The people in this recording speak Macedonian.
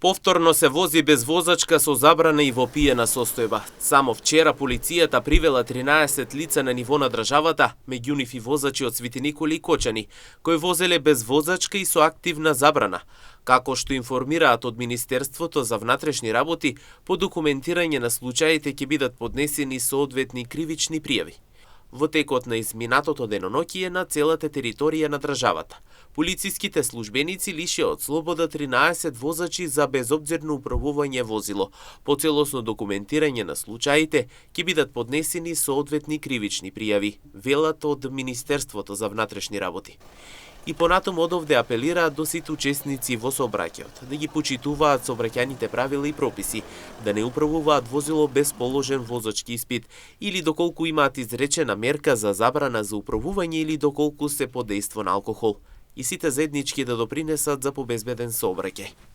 Повторно се вози без возачка со забрана и во пиена состојба. Само вчера полицијата привела 13 лица на ниво на државата, меѓу нив и возачи од Свети Николи и Кочани, кои возеле без возачка и со активна забрана. Како што информираат од Министерството за внатрешни работи, по документирање на случаите ќе бидат поднесени соодветни кривични пријави. Во текот на изминатото деноноќие на целата територија на државата, полициските службеници лишија од слобода 13 возачи за безобзирно управување возило. По целосно документирање на случаите ќе бидат поднесени соодветни кривични пријави, велат од Министерството за внатрешни работи. И понатаму одовде апелираат до сите учесници во сообраќајот да ги почитуваат сообраќајните правила и прописи, да не управуваат возило без положен возачки испит или доколку имаат изречена мерка за забрана за управување или доколку се под дејство на алкохол. И сите заеднички да допринесат за побезбеден сообраќај.